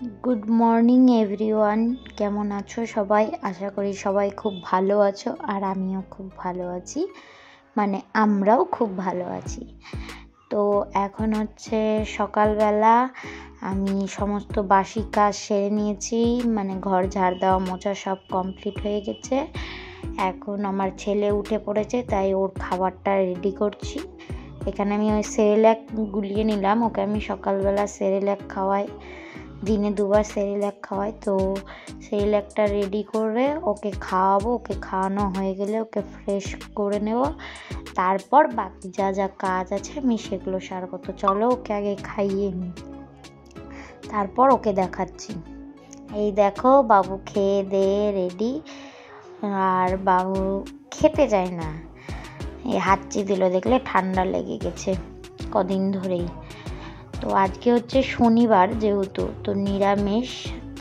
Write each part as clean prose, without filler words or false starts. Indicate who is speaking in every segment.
Speaker 1: Good morning everyone, কেমন আছো সবাই? আশা করি সবাই খুব ভালো আছো, আর আমিও খুব ভালো আছি। মানে আমরাও খুব ভালো আছি। তো এখন হচ্ছে সকালবেলা, আমি সমস্ত বাসি কাজ সেরে নিয়েছি। মানে ঘর ঝাড় দেওয়া মোছা সব কমপ্লিট হয়ে গেছে। এখন আমার ছেলে উঠে পড়েছে, তাই ওর খাবারটা রেডি করছি। এখানে আমি ওই সেরেল্যাক গুলিয়ে নিলাম। ওকে আমি সকালবেলা সেরেল্যাক খাওয়াই, দিনে 2বার সেরেল্যাক খাওয়াই। তো সেরেল্যাকটা রেডি করে ওকে খাওয়াবো। ওকে খাওয়ানো হয়ে গেলে ওকে ফ্রেশ করে নেব, তারপর বাকি যা যা কাজ আছে আমি সেগুলো সারবো। তো চলো ওকে আগে খাইয়ে নিই, তারপর ওকে দেখাচ্ছি। এই দেখো বাবু খেয়ে দিয়ে রেডি, আর বাবু খেতে চায় না, এই হাঁচি দিল, দেখলে ঠান্ডা লেগে গেছে কদিন ধরেই। তো আজকে হচ্ছে শনিবার, যেহেতু তো নিরামিষ,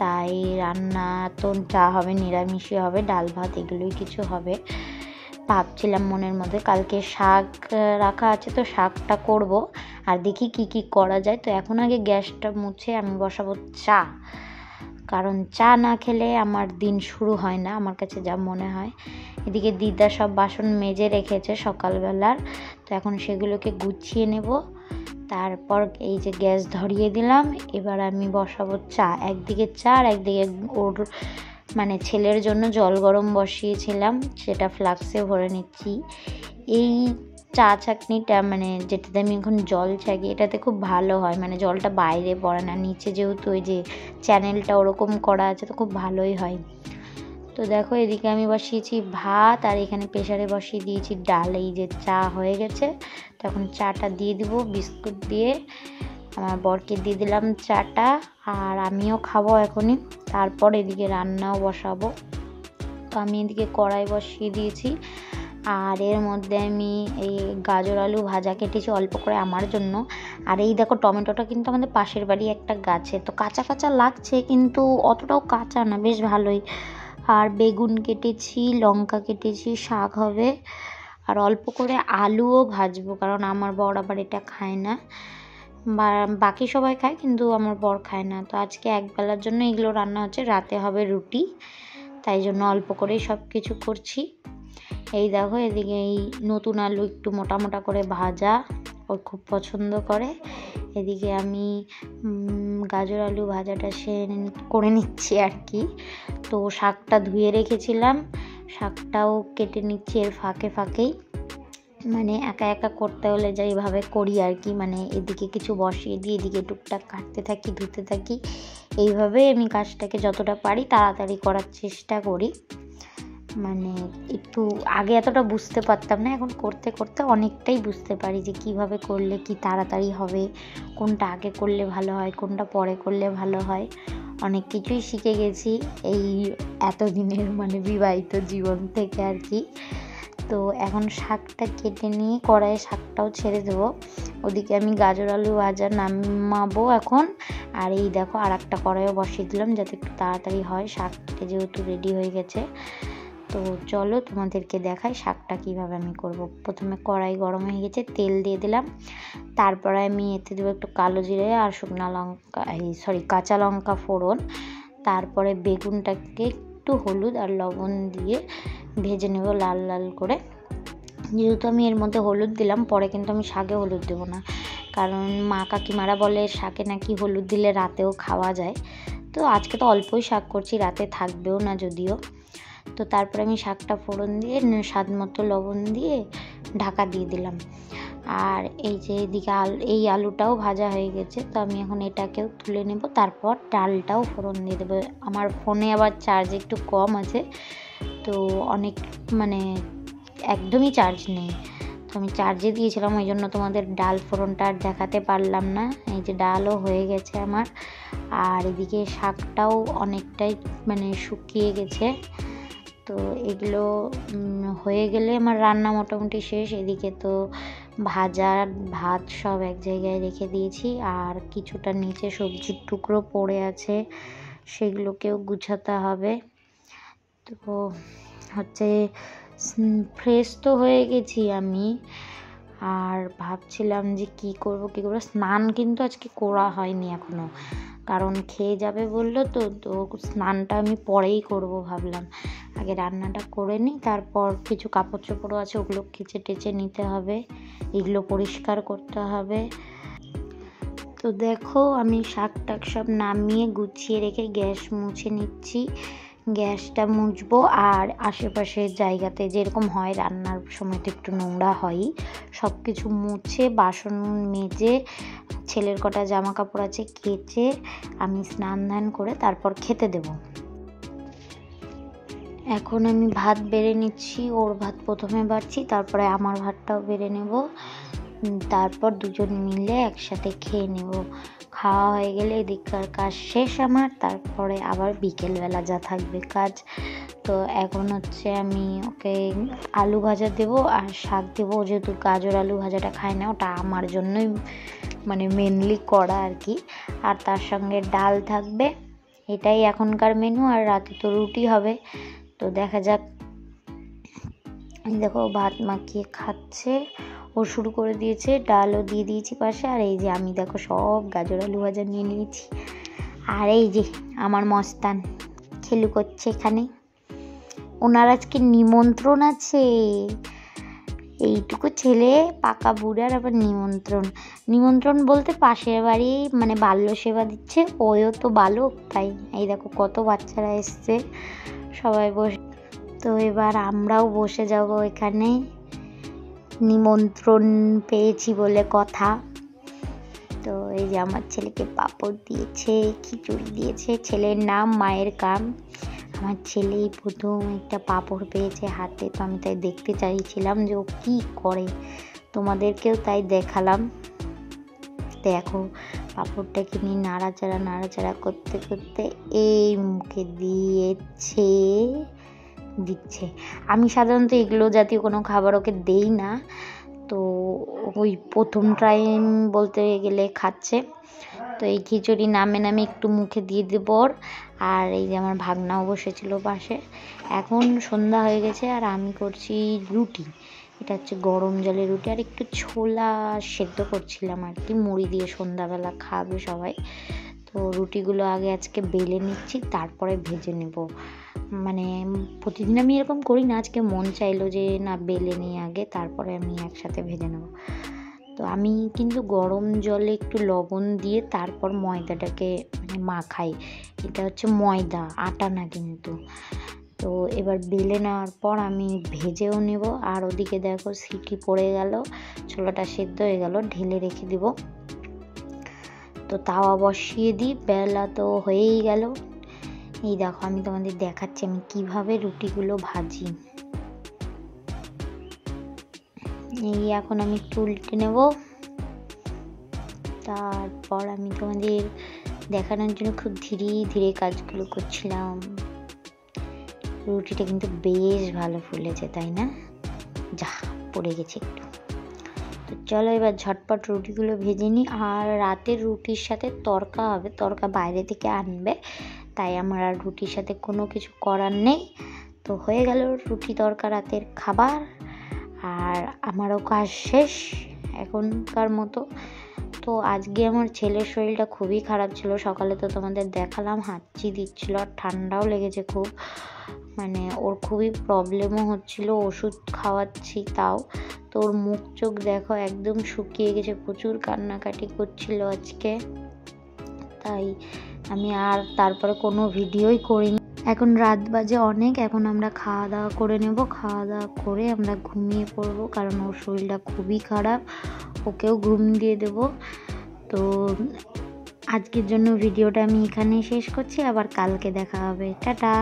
Speaker 1: তাই রান্না তো যা হবে নিরামিষই হবে, ডাল ভাত এগুলোই কিছু হবে। ভাবছিলাম মনের মধ্যে কালকে শাক রাখা আছে, তো শাকটা করব, আর দেখি কি কি করা যায়। তো এখন আগে গ্যাসটা মুছে আমি বসাবো চা, কারণ চা না খেলে আমার দিন শুরু হয় না, আমার কাছে যা মনে হয়। এদিকে দিদা সব বাসন মেজে রেখেছে সকালবেলার, তো এখন সেগুলোকে গুছিয়ে নেব। তারপর এই যে গ্যাস ধরিয়ে দিলাম, এবার আমি বসাবো চা। একদিকে চা আর একদিকে ওর মানে ছেলের জন্য জল গরম বসিয়েছিলাম, সেটা ফ্লাক্সে ভরে নিচ্ছি। এই চা ছাঁকনিটা মানে যেটাতে আমি এখন জল ছাঁকি, এটাতে খুব ভালো হয়, মানে জলটা বাইরে পড়ে না, নিচে যেহেতু ওই যে চ্যানেলটা ওরকম করা আছে, তো খুব ভালোই হয়। তো দেখো এদিকে আমি বসিয়েছি ভাত, আর এখানে প্রেসারে বসিয়ে দিয়েছি ডাল। এই যে চা হয়ে গেছে, তখন চাটা দিয়ে দিব বিস্কুট দিয়ে। আমার বরকে দিয়ে দিলাম চাটা, আর আমিও খাবো এখনই। তারপর এদিকে রান্নাও বসাবো। তো আমি এদিকে কড়াই বসিয়ে দিয়েছি, আর এর মধ্যে আমি এই গাজর আলু ভাজা কেটেছি অল্প করে আমার জন্য। আর এই দেখো টমেটোটা কিন্তু আমাদের পাশের বাড়ি একটা গাছে, তো কাঁচা কাঁচা লাগছে, কিন্তু অতটাও কাঁচা না, বেশ ভালোই। আর বেগুন কেটেছি, লঙ্কা কেটেছি, শাক হবে, আর অল্প করে আলুও ভাজবো, কারণ আমার বর আবার এটা খায় না, বা বাকি সবাই খায় কিন্তু আমার বর খায় না। তো আজকে একবেলার জন্য এগুলো রান্না হচ্ছে, রাতে হবে রুটি, তাই জন্য অল্প করেই সব কিছু করছি। এই দেখো এদিকে এই নতুন আলু একটু মোটা মোটা করে ভাজা, ও খুব পছন্দ করে। এদিকে আমি গাজর আলু ভাজাটা করে নিচ্ছি আর কি। তো শাকটা ধুয়ে রেখেছিলাম, শাকটাও কেটে নিচ্ছি এর ফাঁকে ফাঁকেই। মানে একা একা করতে হলে যেইভাবে করি আর কি, মানে এদিকে কিছু বসিয়ে দিয়ে এদিকে টুকটাক কাটতে থাকি, ধুতে থাকি, এইভাবেই আমি কাজটাকে যতটা পারি তাড়াতাড়ি করার চেষ্টা করি। মানে একটু আগে এতটা বুঝতে পারতাম না, এখন করতে করতে অনেকটাই বুঝতে পারি যে কিভাবে করলে কি তাড়াতাড়ি হবে, কোনটা আগে করলে ভালো হয়, কোনটা পরে করলে ভালো হয়। অনেক কিছুই শিখে গেছি এই এতদিনের মানে বিবাহিত জীবন থেকে আর কি। তো এখন শাকটা কেটে নিয়ে কড়াইয়ে শাকটাও ছেড়ে দেবো। ওদিকে আমি গাজর আলু ভাজা নামাবো এখন। আর এই দেখো আর একটা কড়াইও বসিয়ে দিলাম, যাতে একটু তাড়াতাড়ি হয়, শাক কেটে যেহেতু রেডি হয়ে গেছে। তো চলো তোমাদেরকে দেখাই শাকটা কিভাবে আমি করব। প্রথমে কড়াই গরম হয়ে গেছে, তেল দিয়ে দিলাম, তারপরে আমি এতে দেবো একটু কালো জিরে আর শুকনো লঙ্কা, কাঁচা লঙ্কা ফোড়ন। তারপরে বেগুনটাকে একটু হলুদ আর লবণ দিয়ে ভেজে নেব লাল লাল করে। যেহেতু আমি এর মধ্যে হলুদ দিলাম, পরে কিন্তু আমি শাকে হলুদ দেবো না, কারণ মা কাকিমারা বলে শাকে নাকি হলুদ দিলে রাতেও খাওয়া যায়। তো আজকে তো অল্পই শাক করছি, রাতে থাকবেও না যদিও। তো তারপরে আমি শাকটা ফোড়ন দিয়ে স্বাদ মতো লবণ দিয়ে ঢাকা দিয়ে দিলাম। আর এই যে এদিকে এই আলুটাও ভাজা হয়ে গেছে, তো আমি এখন এটাকেও তুলে নেব, তারপর ডালটাও ফোড়ন দিয়ে দেবো। আমার ফোনে আবার চার্জ একটু কম আছে, তো অনেক মানে একদমই চার্জ নেই, তো আমি চার্জে দিয়েছিলাম, ওই জন্য তোমাদের ডাল ফোড়নটা আর দেখাতে পারলাম না। এই যে ডালও হয়ে গেছে আমার, আর এদিকে শাকটাও অনেকটাই মানে শুকিয়ে গেছে। তো এগুলো হয়ে গেলে আমার রান্না মোটামুটি শেষ। এদিকে তো ভাজা ভাত সব এক জায়গায় রেখে দিয়েছি, আর কিছুটা নিচে সবজির টুকরো পড়ে আছে, সেগুলোকেও গুছাতে হবে। তো হচ্ছে ফ্রেশ তো হয়ে গেছি আমি, আর ভাবছিলাম যে কি করব। স্নান কিন্তু আজকে করা হয়নি এখনও, কারণ খেয়ে যাবে বললো তো তো স্নানটা আমি পরেই করব ভাবলাম, আগে রান্নাটা করে নিই, তারপর কিছু কাপড় চোপড়ও আছে ওগুলো কেচে টেচে নিতে হবে, এগুলো পরিষ্কার করতে হবে। তো দেখো আমি শাক টাক সব নামিয়ে গুছিয়ে রেখে গ্যাস মুছে নিচ্ছি, গ্যাসটা মুছবো। আর আশেপাশের জায়গাতে যেরকম হয় রান্নার সময় তো একটু নোংরা হয়ই, সব কিছু মুছে বাসন মেজে ছেলের কটা জামা কাপড় আছে কেচে আমি স্নান ধান করে তারপর খেতে দেব। এখন আমি ভাত বেড়ে নিচ্ছি, ওর ভাত প্রথমে বাড়ছি, তারপরে আমার ভাতটাও বেড়ে নেব, তারপর দুজন মিলে একসাথে খেয়ে নেব। খাওয়া হয়ে গেলে এদিককার কাজ শেষ আমার, তারপরে আবার বিকেলবেলা যা থাকবে কাজ। তো এখন হচ্ছে আমি ওকে আলু ভাজা দেবো আর শাক দেবো, যেহেতু গাজর আলু ভাজাটা খায় না, ওটা আমার জন্যই মানে মেনলি করা আর কি। আর তার সঙ্গে ডাল থাকবে, এটাই এখনকার মেনু। আর রাতে তো রুটি হবে, তো দেখা যাক। দেখো ভাত মাখিয়ে খাচ্ছে, ও শুরু করে দিয়েছে, ডালও দিয়ে দিয়েছি পাশে। আর এই যে আমি দেখো সব গাজর আলু ভাজা নিয়ে নিয়েছি। আর এই যে আমার মস্তান খেলু করছে এখানে, ওনার আজকে নিমন্ত্রণ আছে। এইটুকু ছেলে পাকা বুড়ার আবার নিমন্ত্রণ বলতে পাশের বাড়ি মানে বাল্য সেবা দিচ্ছে, ওও তো বালক, তাই এই দেখো কত বাচ্চারা এসছে সবাই বসে। তো এবার আমরাও বসে যাব এখানে, নিমন্ত্রণ পেয়েছি বলে কথা। তো এই যে আমার ছেলেকে পাঁপড় দিয়েছে, খিচুড়ি দিয়েছে, ছেলের নাম মায়ের কাম। আমার ছেলেই প্রথম একটা পাঁপড় পেয়েছে হাতে, তো আমি তাই দেখতে চাইছিলাম যে ও কী করে, তোমাদেরকেও তাই দেখালাম। দেখো পাঁপড়টাকে নিয়ে নাড়াচাড়া করতে করতে এই মুখে দিচ্ছে। আমি সাধারণত এগুলো জাতীয় কোনো খাবার ওকে দেই না, তো ওই প্রথম টাইম বলতে গেলে খাচ্ছে। তো এই খিচুড়ি নামে একটু মুখে দিয়ে দেবো ওর। আর এই যে আমার ভাগনাও বসেছিল পাশে। এখন সন্ধ্যা হয়ে গেছে আর আমি করছি রুটি, এটা হচ্ছে গরম জলের রুটি, আর একটু ছোলা সেদ্ধ করছিলাম আর কি, মুড়ি দিয়ে সন্ধ্যাবেলা খাবে সবাই। তো রুটিগুলো আগে আজকে বেলে নিচ্ছি, তারপরে ভেজে নেব। মানে প্রতিদিন আমি এরকম করি না, আজকে মন চাইলো যে না বেলে নিই আগে, তারপরে আমি একসাথে ভেজে নেব। তো আমি কিন্তু গরম জলে একটু লবণ দিয়ে তারপর ময়দাটাকে মানে মাখাই, এটা হচ্ছে ময়দা, আটা না কিন্তু। তো এবার বেলে নেওয়ার পর আমি ভেজেও নেব। আর ওদিকে দেখো সিটি পড়ে গেল, ছোলাটা সেদ্ধ হয়ে গেল, ঢেলে রেখে দিব। তো তাওয়া বসিয়ে দিই, বেলা তো হয়েই গেল। এই দেখো আমি তোমাদের দেখাচ্ছি আমি কিভাবে রুটিগুলো ভাজি। এই এখন আমি একটু উল্টে নেব, তারপর আমি তোমাদের দেখানোর জন্য খুব ধীরে ধীরে কাজগুলো করছিলাম। রুটিটা কিন্তু বেশ ভালো ফুলেছে, তাই না? যা পড়ে গেছে একটু। তো চলো এবার ঝটপট রুটিগুলো ভেজে নিই। আর রাতের রুটির সাথে তড়কা হবে, তড়কা বাইরে থেকে আনবে, তাই আমার আর রুটির সাথে কোনো কিছু করার নেই। তো হয়ে গেল রুটি তড়কা রাতের খাবার, আর আমারও কাজ শেষ এখনকার মতো। তো আজকে আমার ছেলের শরীরটা খুবই খারাপ ছিল, সকালে তো তোমাদের দেখালাম হাঁচি দিচ্ছিল, আর ঠান্ডাও লেগেছে খুব, মানে ওর খুবই প্রবলেমও হচ্ছিল, ওষুধ খাওয়াচ্ছি তাও। তো ওর মুখ চোখ দেখো একদম শুকিয়ে গেছে, প্রচুর কান্নাকাটি করছিল আজকে, তাই আমি আর তারপরে কোনো ভিডিওই করিনি। এখন রাত বাজে অনেক, এখন আমরা খাওয়া দাওয়া করে নেব, খাওয়া দাওয়া করে আমরা ঘুমিয়ে পড়বো, কারণ ওর শরীরটা খুবই খারাপ, ওকেও ঘুম দিয়ে দেব। তো আজকের জন্য ভিডিওটা আমি এখানেই শেষ করছি, আবার কালকে দেখা হবে, টাটা।